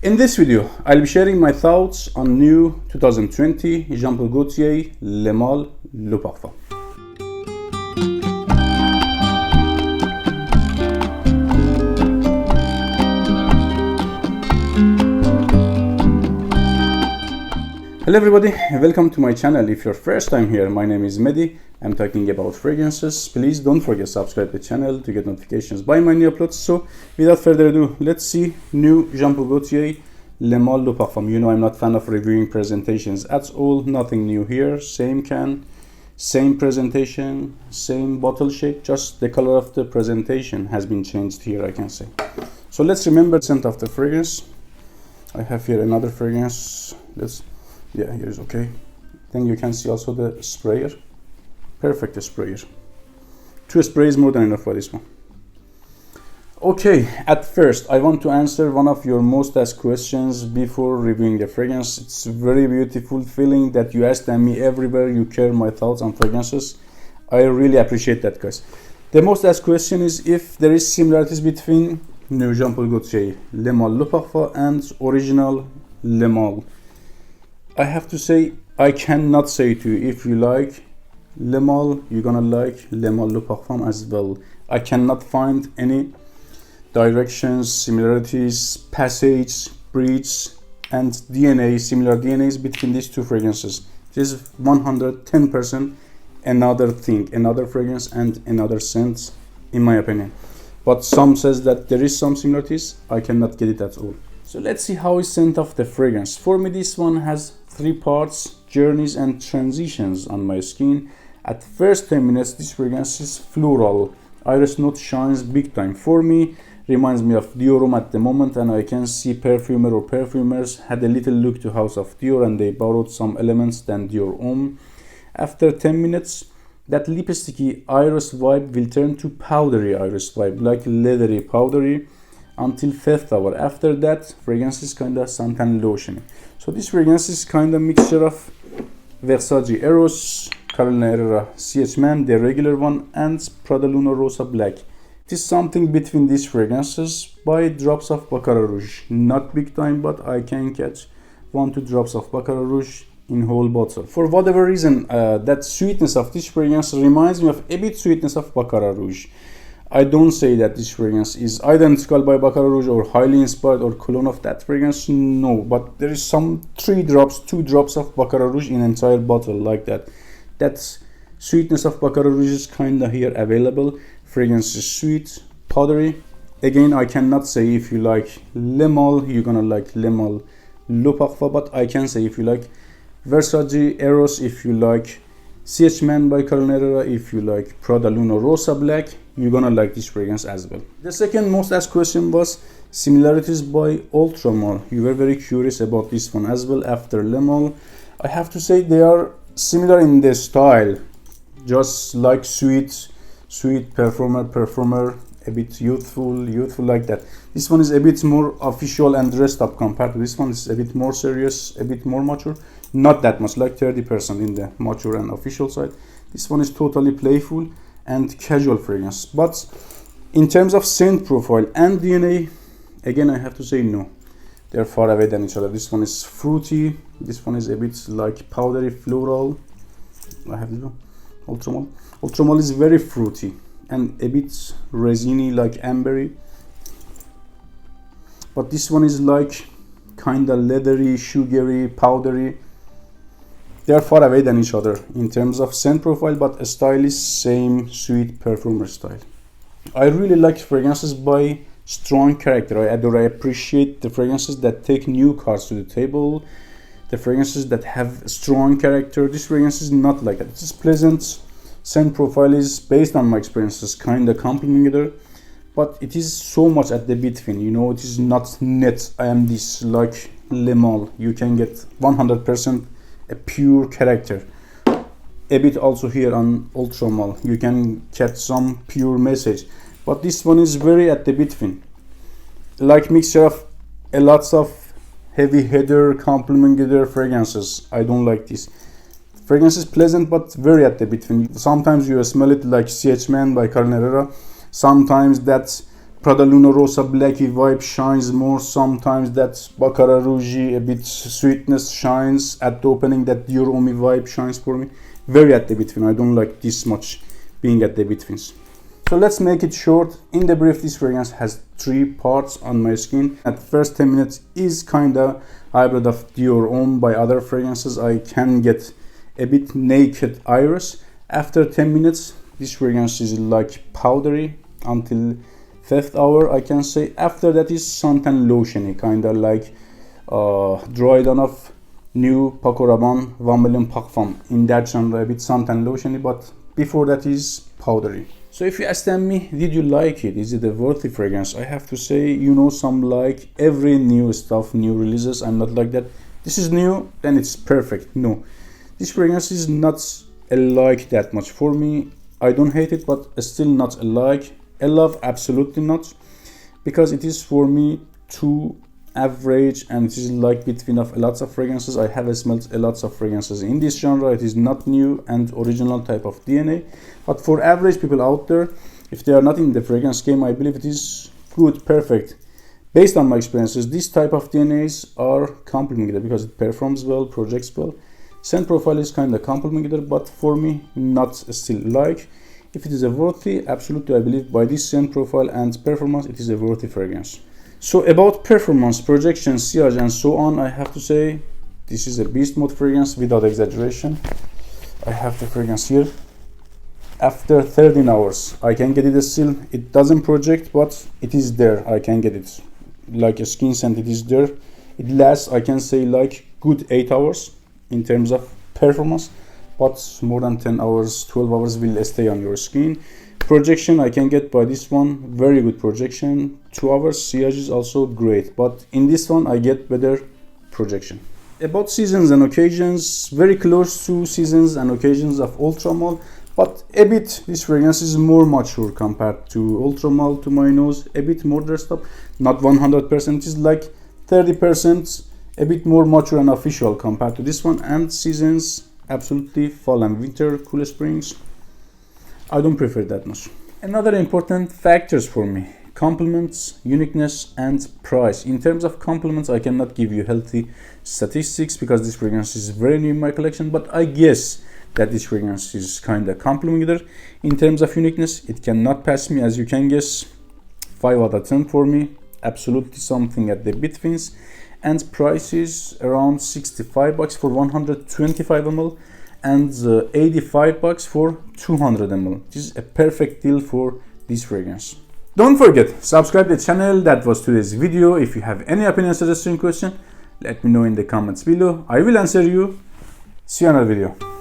In this video, I'll be sharing my thoughts on new 2020 Jean-Paul Gaultier Le Male Le Parfum. Hello everybody, welcome to my channel. If you're first time here, my name is Mehdi. I'm talking about fragrances. Please don't forget to subscribe to the channel to get notifications by my new uploads. So without further ado, let's see new Jean-Paul Gaultier Le Male Le Parfum. You know I'm not fan of reviewing presentations at all. Nothing new here. Same can, same presentation, same bottle shape. Just the color of the presentation has been changed here, I can say. So let's remember the scent of the fragrance. I have here another fragrance. Yeah, here is okay. Then you can see also the sprayer. Perfect sprayer. 2 sprays more than enough for this one. Okay, at first I want to answer one of your most asked questions before reviewing the fragrance. It's a very beautiful feeling that you ask me everywhere. You care my thoughts on fragrances. I really appreciate that, guys. The most asked question is if there is similarities between new Jean-Paul Gaultier Le Male Le Parfum and original Le Male. I have to say, I cannot say to you, if you like Le Male, you're gonna like Le Male Le Parfum as well. I cannot find any directions, similarities, passage, bridge, and DNA, similar DNAs between these two fragrances. This is 110% another thing, another fragrance and another scent, in my opinion. But some says that there is some similarities. I cannot get it at all. So let's see how is scent of the fragrance. For me, this one has 3 parts: journeys and transitions on my skin. At first 10 minutes, this fragrance is floral. Iris note shines big time. For me, reminds me of Dior Homme at the moment, and I can see perfumer or perfumers had a little look to House of Dior and they borrowed some elements than Dior Homme. After 10 minutes, that lipsticky iris vibe will turn to powdery iris vibe, like leathery powdery, until 5th hour. After that, fragrance is kinda suntan lotiony. So this fragrance is kinda mixture of Versace Eros, Colognes CH the regular one, and Prada Luna Rosa Black. It is something between these fragrances by drops of baccarat rouge. Not big time, but I can catch 1-2 drops of baccarat rouge in whole bottle. For whatever reason, that sweetness of this fragrance reminds me of a bit sweetness of baccarat rouge. I don't say that this fragrance is identical by baccarat rouge or highly inspired or cologne of that fragrance. No, but there is some 2 drops of baccarat rouge in entire bottle like that. That sweetness of baccarat rouge is kinda here available. Fragrance is sweet, powdery. Again, I cannot say if you like Le Male, you're gonna like Le Male Le Parfum, but I can say if you like Versace Eros, if you like CH by Colognes, if you like Prada Luna Rosa Black, you're gonna like this fragrance as well. The second most asked question was similarities by Ultra Male. You were very curious about this one as well after Le Male. I have to say they are similar in the style, just like sweet perfumer, a bit youthful like that. This one is a bit more official and dressed up compared to this one. It's a bit more serious, a bit more mature. Not that much, like 30% in the mature and official side. This one is totally playful and casual fragrance. But in terms of scent profile and DNA, again I have to say no. They're far away than each other. This one is fruity. This one is a bit like powdery floral. I have this one. Ultra Male. Ultra Male is very fruity and a bit resiny, like ambery. But this one is like kinda leathery, sugary, powdery. They are far away than each other in terms of scent profile, but style is same sweet perfumer style. I really like fragrances by strong character. I appreciate the fragrances that take new cards to the table, the fragrances that have strong character. This fragrance is not like that. It's pleasant. Scent profile is, based on my experiences, kinda complimentary, but it is so much at the between. You know, it is not net. I am this like Le Male. You can get 100% a pure character. A bit also here on Ultra Male. You can catch some pure message, but this one is very at the between, like mixture of a lots of heavy header, complimentary fragrances. I don't like this. Fragrance is pleasant but very at the between. Sometimes you smell it like CH by Colognes. Sometimes that Prada Luna Rosa Blacky vibe shines more. Sometimes that Baccarat Rouge, a bit sweetness shines at the opening. That Dior Homme vibe shines for me. Very at the between. I don't like this much being at the betweens. So let's make it short. In the brief, this fragrance has 3 parts on my skin. At first 10 minutes is kinda hybrid of Dior Homme by other fragrances. I can get a bit naked iris. After 10 minutes, this fragrance is like powdery until 5th hour, I can say. After that is suntan lotiony, kinda like dry down of new Paco Rabanne 1 million Parfum. In that genre, a bit suntan lotiony, but before that is powdery. So if you ask me, did you like it? Is it a worthy fragrance? I have to say, you know, some like every new stuff, new releases. I'm not like that. This is new, then it's perfect. No, this fragrance is not a like that much for me. I don't hate it, but still not a like. A love, absolutely not, because it is for me too average, and it is like between of lots of fragrances. I have smelled a lots of fragrances in this genre. It is not new and original type of DNA, but for average people out there, if they are not in the fragrance game, I believe it is good, perfect. Based on my experiences, this type of DNAs are complementary because it performs well, projects well. Scent profile is kind of complementary, but for me, not still like. If it is a worthy, absolutely, I believe by this scent profile and performance, it is a worthy fragrance. So about performance, projection, sillage, and so on, I have to say this is a beast mode fragrance without exaggeration. I have the fragrance here. After 13 hours, I can get it still. It doesn't project, but it is there. I can get it. Like a skin scent, it is there. It lasts, I can say, like good 8 hours in terms of performance, but more than 10 hours, 12 hours will stay on your skin. Projection I can get by this one, very good projection. 2 hours, sillage is also great, but in this one I get better projection. About seasons and occasions, very close to seasons and occasions of Ultramall, but a bit, this fragrance is more mature compared to Ultramall to my nose, a bit more dressed up, not 100%, it's like 30%, a bit more mature and official compared to this one. And seasons, absolutely fall and winter, cool springs, I don't prefer that much. Another important factors for me, compliments, uniqueness, and price. In terms of compliments, I cannot give you healthy statistics because this fragrance is very new in my collection, but I guess that this fragrance is kind of complimentary. In terms of uniqueness, it cannot pass me, as you can guess. 5 out of 10 for me, absolutely something at the betweens. And price is around $65 for 125 ml and $85 for 200 ml. This is a perfect deal for this fragrance. Don't forget, subscribe to the channel. That was today's video. If you have any opinion, suggestion, question, let me know in the comments below. I will answer you. See you in another video.